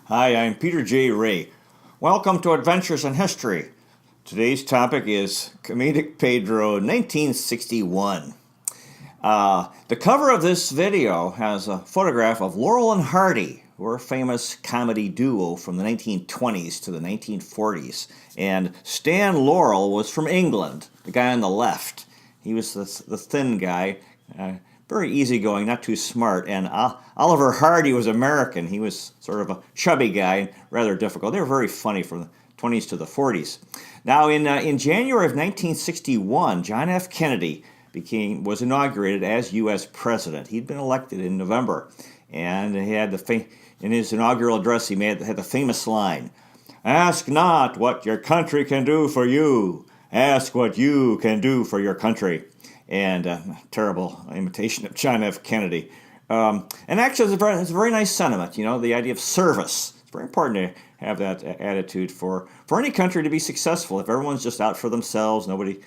Hi, I'm Peter J. Ray. Welcome to Adventures in History. Today's topic is Comedic Pedro, 1961. The cover of this video has a photograph of Laurel and Hardy, who were a famous comedy duo from the 1920s to the 1940s. And Stan Laurel was from England, the guy on the left. He was the thin guy, very easygoing, not too smart. And Oliver Hardy was American. He was sort of a chubby guy, rather difficult. They were very funny from the 20s to the 40s. Now, in January of 1961, John F. Kennedy was inaugurated as U.S. president. He'd been elected in November, and he had in his inaugural address he had the famous line, "Ask not what your country can do for you. Ask what you can do for your country." And terrible imitation of John F. Kennedy. And actually, it's a very nice sentiment, the idea of service. It's very important to have that attitude for any country to be successful. If everyone's just out for themselves, nobody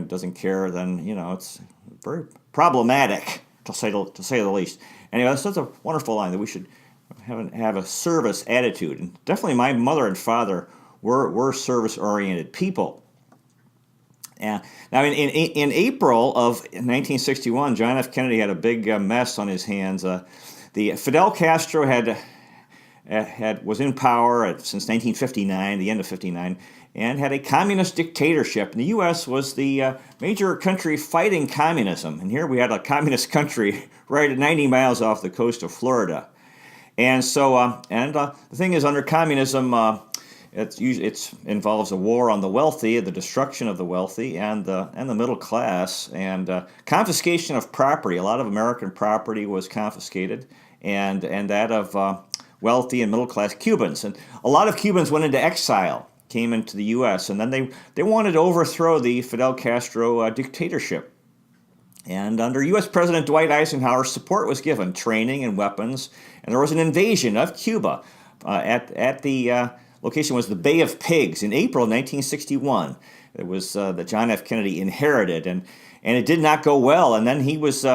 doesn't care, then it's very problematic, to say the least. Anyway, that's such a wonderful line that we should have a service attitude. And definitely my mother and father were service-oriented people. Yeah. Now, in April of 1961, John F. Kennedy had a big mess on his hands. The Fidel Castro was in power since 1959, the end of '59, and had a communist dictatorship. And the U.S. was the major country fighting communism. And here we had a communist country right at 90 miles off the coast of Florida. And so, the thing is, under communism, it involves a war on the wealthy, the destruction of the wealthy, and the middle class, and confiscation of property. A lot of American property was confiscated, and that of wealthy and middle class Cubans. And a lot of Cubans went into exile, came into the U.S., and then they wanted to overthrow the Fidel Castro dictatorship. And under U.S. President Dwight Eisenhower, support was given, training and weapons, and there was an invasion of Cuba at the location was the Bay of Pigs in April 1961. It was that John F. Kennedy inherited, and it did not go well. And then he was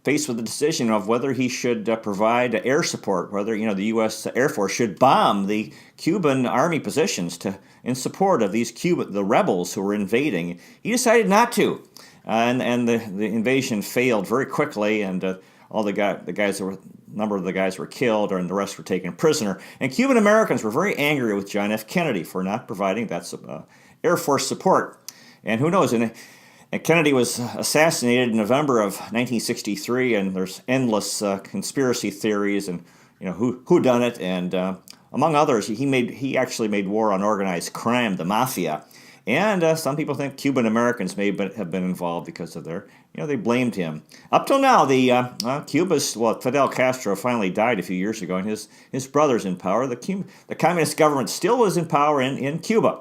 faced with the decision of whether he should provide air support, whether the U.S. Air Force should bomb the Cuban army positions in support of the rebels who were invading. He decided not to, and the invasion failed very quickly, and all a number of the guys were killed, and the rest were taken prisoner. And Cuban Americans were very angry with John F. Kennedy for not providing that Air Force support. And who knows? And Kennedy was assassinated in November of 1963, and there's endless conspiracy theories and who done it. And among others, he actually made war on organized crime, the mafia. And some people think Cuban Americans may have been involved because of they blamed him. Up till now, Fidel Castro finally died a few years ago, and his brother's in power. The communist government still was in power in Cuba.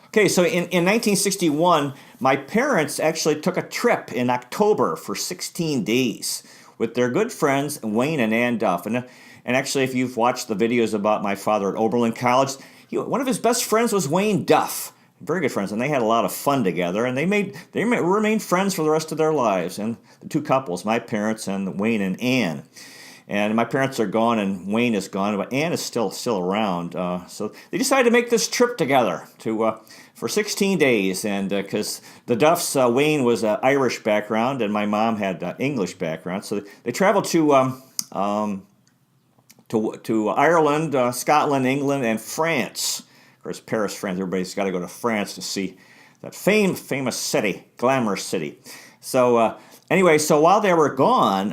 Okay, so in 1961, my parents actually took a trip in October for 16 days with their good friends Wayne and Ann Duff. And actually, if you've watched the videos about my father at Oberlin College, one of his best friends was Wayne Duff. Very good friends, and they had a lot of fun together, and they remained friends for the rest of their lives. And the two couples, my parents and Wayne and Ann. And my parents are gone, and Wayne is gone, but Ann is still around. So they decided to make this trip together for 16 days, and because the Duffs, Wayne was Irish background, and my mom had English background, so they traveled to Ireland, Scotland, England, and France. Of course, Paris, France. Everybody's got to go to France to see that famous city, glamorous city. So anyway, so while they were gone,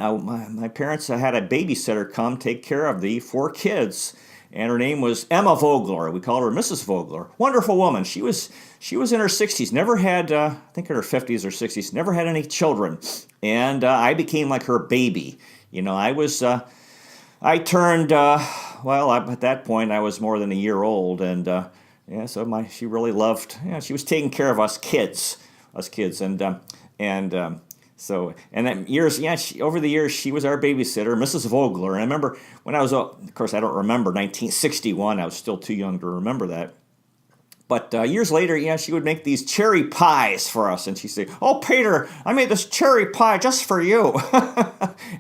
my parents had a babysitter come take care of the 4 kids, and her name was Emma Vogler. We called her Mrs. Vogler. Wonderful woman. She was in her 60s. Never had, I think in her 50s or 60s. Never had any children, and I became like her baby. I turned, at that point, I was more than a year old, and she really loved, she was taking care of us kids, over the years, she was our babysitter, Mrs. Vogler, and I remember when I was, of course, I don't remember 1961, I was still too young to remember that, But years later, yeah, she would make these cherry pies for us, and she'd say, "Oh, Peter, I made this cherry pie just for you."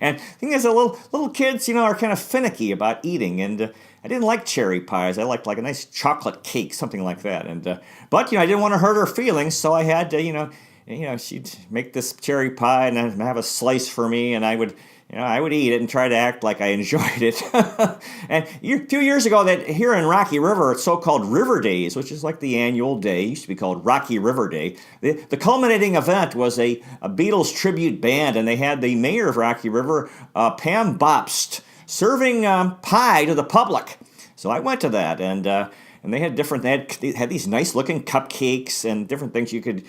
And the thing is, the little kids, are kind of finicky about eating, and I didn't like cherry pies. I liked like a nice chocolate cake, something like that. And but I didn't want to hurt her feelings, so I had to, she'd make this cherry pie and then have a slice for me, and I would eat it and try to act like I enjoyed it. And a few years ago, that here in Rocky River, it's so-called River Days, which is like the annual day. It used to be called Rocky River Day. The culminating event was a Beatles tribute band, and they had the mayor of Rocky River, Pam Bopst, serving pie to the public. So I went to that, and they had they had these nice looking cupcakes and different things you could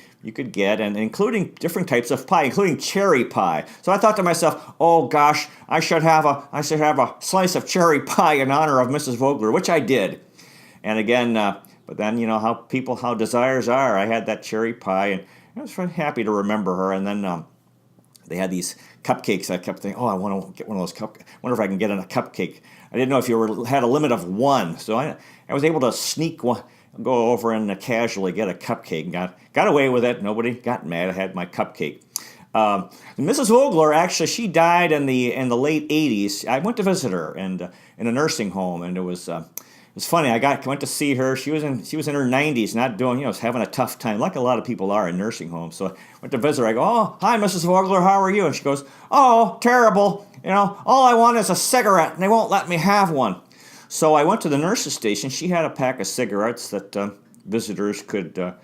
get, and including different types of pie, including cherry pie. So I thought to myself, oh gosh, I should have a slice of cherry pie in honor of Mrs. Vogler, which I did. And again, but then how desires are. I had that cherry pie, and I was very happy to remember her. And then they had these cupcakes. I kept thinking, oh, I want to get one of those cupcakes. I wonder if I can get in a cupcake. I didn't know if you had a limit of one, so I was able to sneak one, go over and casually get a cupcake. Got away with it. Nobody got mad. I had my cupcake. Mrs. Vogler, actually, she died in the late '80s. I went to visit her and in a nursing home, and it was funny. Went to see her. She was in her 90s, not doing, was having a tough time, like a lot of people are in nursing homes. So I went to visit her. I go, oh, hi, Mrs. Vogler, how are you? And she goes, oh, terrible. All I want is a cigarette, and they won't let me have one. So I went to the nurse's station. She had a pack of cigarettes that visitors could get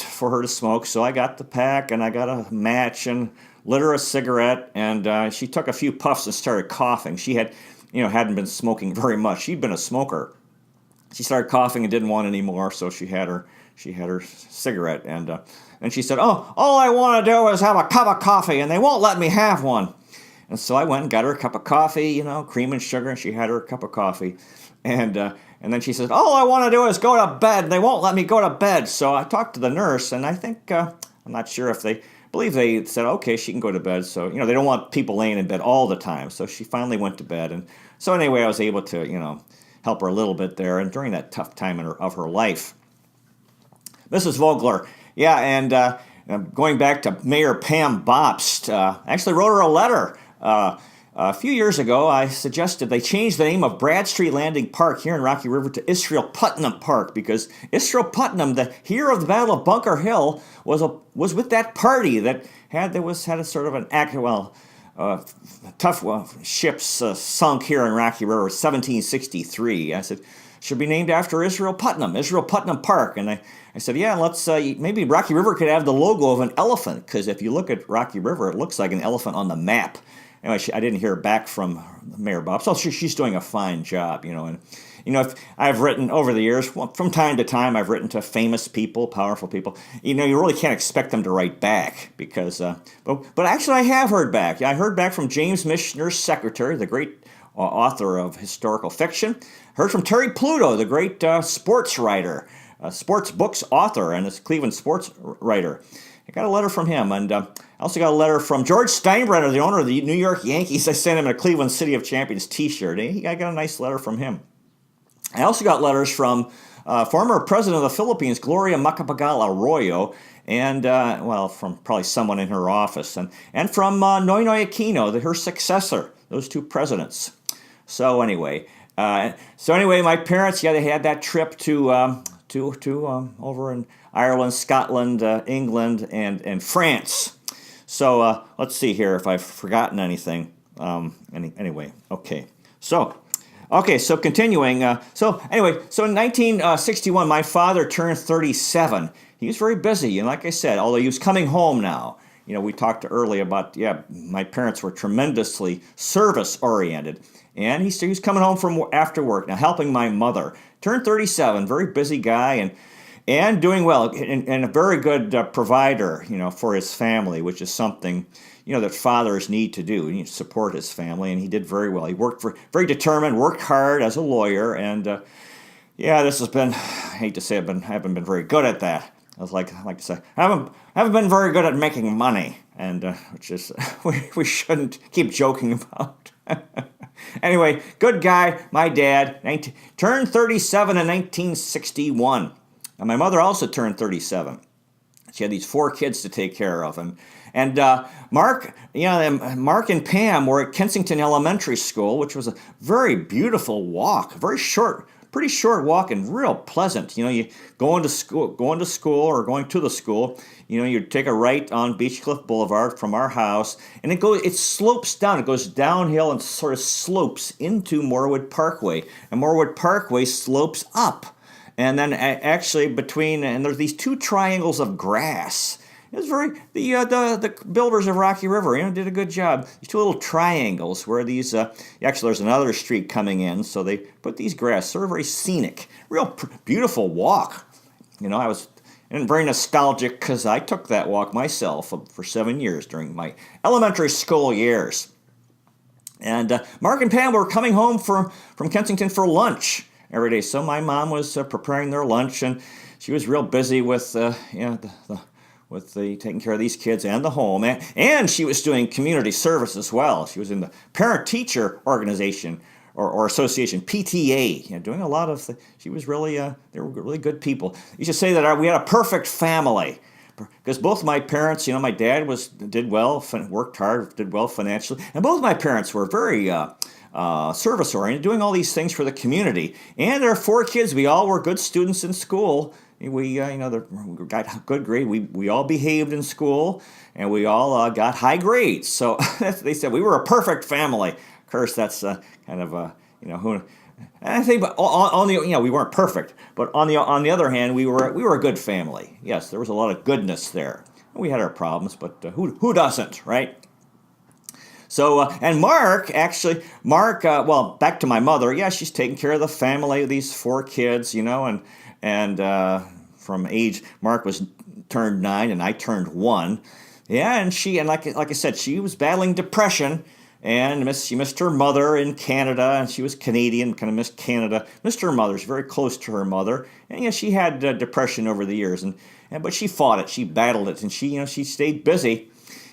for her to smoke. So I got the pack, and I got a match and lit her a cigarette, and she took a few puffs and started coughing. She hadn't been smoking very much. She'd been a smoker. She started coughing and didn't want any more, so she had her cigarette, and she said, oh, all I want to do is have a cup of coffee, and they won't let me have one. And so I went and got her a cup of coffee, cream and sugar, and she had her cup of coffee. And then she said, all I want to do is go to bed, and they won't let me go to bed. So I talked to the nurse, and I think, I'm not sure if they believe they said, okay, she can go to bed. So, they don't want people laying in bed all the time. So she finally went to bed. And so anyway, I was able to, help her a little bit there. And during that tough time of her life. Mrs. Vogler, yeah, and going back to Mayor Pam Bopst, I actually wrote her a letter. A few years ago, I suggested they change the name of Bradstreet Landing Park here in Rocky River to Israel Putnam Park, because Israel Putnam, the hero of the Battle of Bunker Hill, was with that party that had a sort of an tough ships sunk here in Rocky River, 1763. I said, should be named after Israel Putnam Park. And I said, yeah, let's maybe Rocky River could have the logo of an elephant, because if you look at Rocky River, it looks like an elephant on the map. Anyway, I didn't hear back from Mayor Bob, so she's doing a fine job, and if I've written over the years, from time to time, I've written to famous people, powerful people. You really can't expect them to write back because, but actually, I have heard back. I heard back from James Michener's secretary, the great author of historical fiction. Heard from Terry Pluto, the great sports writer, sports books author, and a Cleveland sports writer. I got a letter from him, and I also got a letter from George Steinbrenner, the owner of the New York Yankees. I sent him a Cleveland City of Champions t-shirt. I got a nice letter from him. I also got letters from former president of the Philippines, Gloria Macapagal Arroyo, and, from probably someone in her office, and from Noynoy Aquino, her successor, those two presidents. So anyway, my parents, they had that trip to over in Ireland, Scotland, England, and France. So let's see here if I've forgotten anything. Anyway, okay. So continuing. So in 1961, my father turned 37. He was very busy, and like I said, although he was coming home now. We talked earlier about, my parents were tremendously service-oriented. And he was coming home from after work, now helping my mother. Turned 37, very busy guy, and doing well, and a very good provider, for his family, which is something, that fathers need to do. He needs to support his family, and he did very well. He very determined, worked hard as a lawyer, and this has been, I hate to say I haven't been very good at that. I like to say, I haven't been very good at making money, and which is we shouldn't keep joking about. Anyway, good guy, my dad, turned 37 in 1961. And my mother also turned 37. She had these 4 kids to take care of. And Mark, Mark and Pam were at Kensington Elementary School, which was a very beautiful walk, very short, pretty short walk and real pleasant. You going to school or going to the school, you take a right on Beechcliff Boulevard from our house, and it slopes down. It goes downhill and sort of slopes into Moorwood Parkway, and Moorwood Parkway slopes up. And then actually and there's these 2 triangles of grass. It was the builders of Rocky River, did a good job. These 2 little triangles where these, actually there's another street coming in, so they put these grass, sort of very scenic, real beautiful walk. I was very nostalgic because I took that walk myself for 7 years during my elementary school years. And Mark and Pam were coming home from Kensington for lunch every day. So my mom was preparing their lunch, and she was real busy with taking care of these kids and the home, and she was doing community service as well. She was in the parent-teacher organization or association, PTA, doing a lot of. She was really, they were really good people. You should say that we had a perfect family. Because both my parents, my dad did well, worked hard, did well financially, and both my parents were very service-oriented, doing all these things for the community. And our 4 kids, we all were good students in school. We got good grade. We all behaved in school, and we all got high grades. So they said we were a perfect family. Of course, that's kind of who. And I think, but on the we weren't perfect, but on the other hand, we were a good family. Yes, there was a lot of goodness there. We had our problems, but who doesn't, right? So and Mark, well, back to my mother. Yeah, she's taking care of the family of these 4 kids, and from age, Mark turned 9 and I turned 1. Yeah, and like I said, she was battling depression. And she missed her mother in Canada, and she was Canadian, kind of missed Canada. Missed her mother. She's very close to her mother, and she had depression over the years, but she fought it, she battled it, and she stayed busy,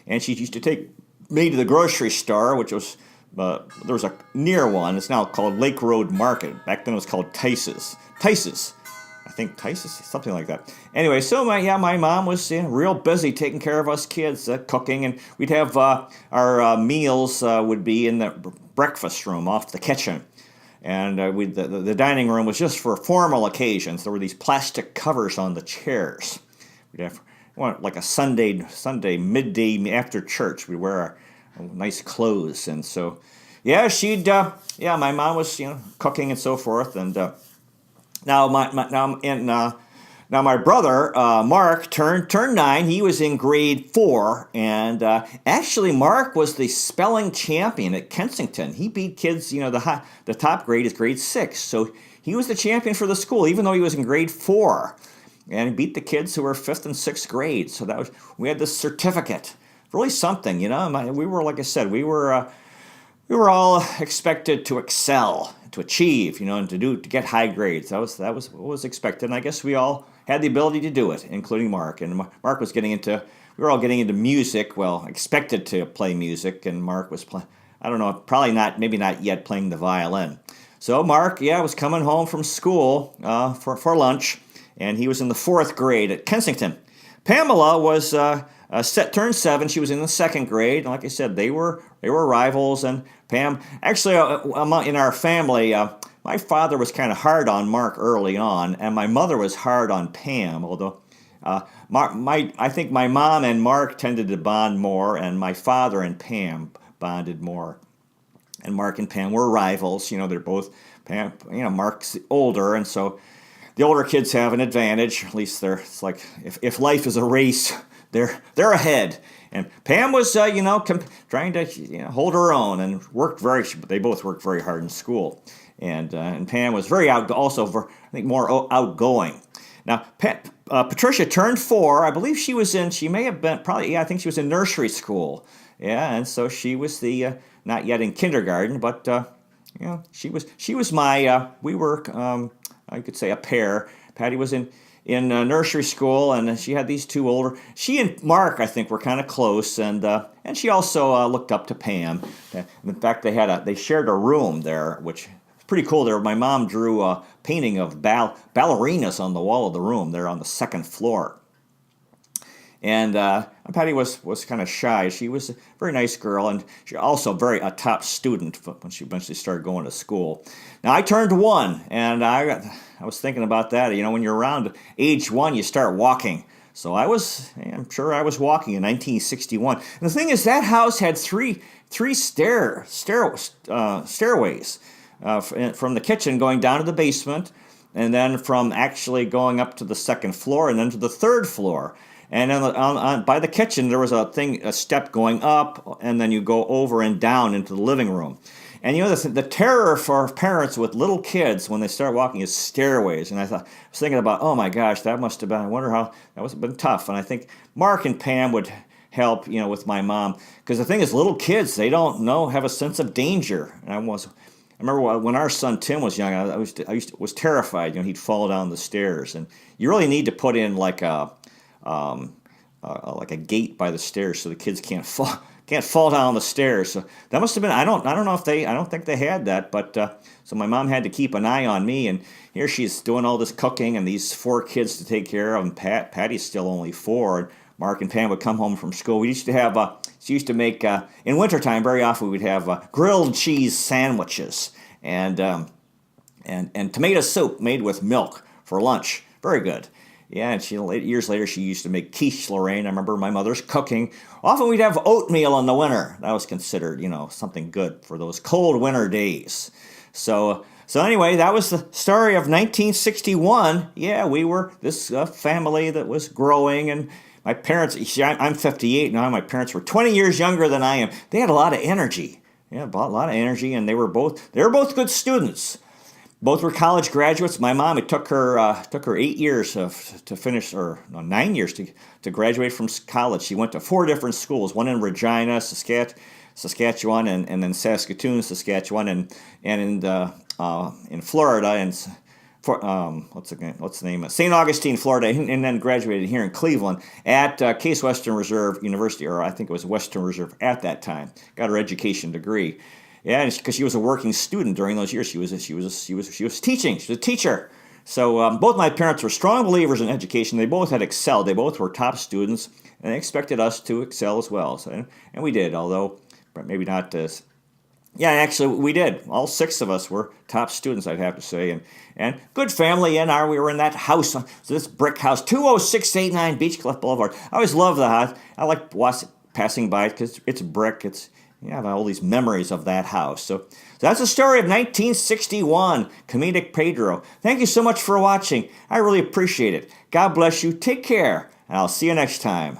and she used to take me to the grocery store, which was there was a near one. It's now called Lake Road Market. Back then it was called Tice's. I think Tice's, something like that. Anyway, so my mom was real busy taking care of us kids, cooking, and we'd have our meals would be in the breakfast room off the kitchen, and the dining room was just for formal occasions. There were these plastic covers on the chairs. We'd have like a Sunday midday after church. We'd wear our nice clothes, and so my mom was cooking and so forth, and. Now my brother Mark turned 9. He was in grade 4, and actually Mark was the spelling champion at Kensington. He beat kids. The top grade is grade 6, so he was the champion for the school, even though he was in grade 4, and he beat the kids who were 5th and 6th grade. So we had this certificate, really something. We were, like I said, we were all expected to excel, to achieve, and to get high grades. That was what was expected, and I guess we all had the ability to do it, including Mark. And Mark was we were all getting into music. Well, expected to play music, and Mark was I don't know, probably not, maybe not yet playing the violin. So Mark, was coming home from school for lunch, and he was in the 4th grade at Kensington. Pamela was turned 7. She was in the 2nd grade, and like I said, they were rivals. And Pam, actually, in our family, my father was kind of hard on Mark early on, and my mother was hard on Pam. Although I think my mom and Mark tended to bond more, and my father and Pam bonded more. And Mark and Pam were rivals. They're both Pam. Mark's older, and so the older kids have an advantage. At least it's like if life is a race, they're ahead. And Pam was, trying to hold her own, and they both worked very hard in school. And Pam was I think more outgoing. Now, Patricia turned 4. I believe she may have been, I think she was in nursery school. Yeah, and so she was not yet in kindergarten, but, she was my, we were, I could say a pair. Patty was in in nursery school, and she had these two older. She and Mark, I think, were kind of close, and she also looked up to Pam. In fact, they shared a room there, which is pretty cool. There, my mom drew a painting of ballerinas on the wall of the room there on the second floor. And Patty was kind of shy. She was a very nice girl, and she also a top student when she eventually started going to school. Now, I turned 1, and I was thinking about that. You know, when you're around age 1, you start walking. So I'm sure I was walking in 1961. And the thing is, that house had three stairways from the kitchen going down to the basement, and then from actually going up to the second floor, and then to the third floor. And by the kitchen, there was a step going up, and then you go over and down into the living room. And you know, the terror for parents with little kids when they start walking is stairways. And I was thinking about, oh my gosh, that must have been, I wonder how, that must have been tough. And I think Mark and Pam would help, you know, with my mom. Because the thing is, little kids, they don't have a sense of danger. And I remember when our son Tim was young, I was terrified, you know, he'd fall down the stairs. And you really need to put in like a gate by the stairs so the kids can't fall down the stairs. So that must have been, I don't think they had that, but so my mom had to keep an eye on me, and here she's doing all this cooking and these 4 kids to take care of, and Patty's still only 4, and Mark and Pam would come home from school. We used to make in wintertime, very often we'd have grilled cheese sandwiches and tomato soup made with milk for lunch. Very good. Yeah, and years later, she used to make quiche Lorraine. I remember my mother's cooking. Often we'd have oatmeal in the winter. That was considered, you know, something good for those cold winter days. So anyway, that was the story of 1961. Yeah, we were this family that was growing, and my parents, I'm 58 now. My parents were 20 years younger than I am. They had a lot of energy. Yeah, a lot of energy, and they were both good students. Both were college graduates. My mom, it took her 8 years to finish, or no, 9 years to graduate from college. She went to 4 different schools, one in Regina, Saskatchewan, and then Saskatoon, Saskatchewan, and in Florida, and what's the name? St. Augustine, Florida, and then graduated here in Cleveland at Case Western Reserve University, or I think it was Western Reserve at that time. Got her education degree. Yeah, because she was a working student during those years. She was teaching. She was a teacher. So both my parents were strong believers in education. They both had excelled. They both were top students, and they expected us to excel as well. So, and we did, although maybe not as. Yeah, actually, we did. All 6 of us were top students, I'd have to say, and good family. And we were in that house, this brick house, 20689 Beechcliff Boulevard. I always loved the house. I like passing by it because it's brick. You have all these memories of that house. So that's the story of 1961, Comedic Pedro. Thank you so much for watching. I really appreciate it. God bless you. Take care, and I'll see you next time.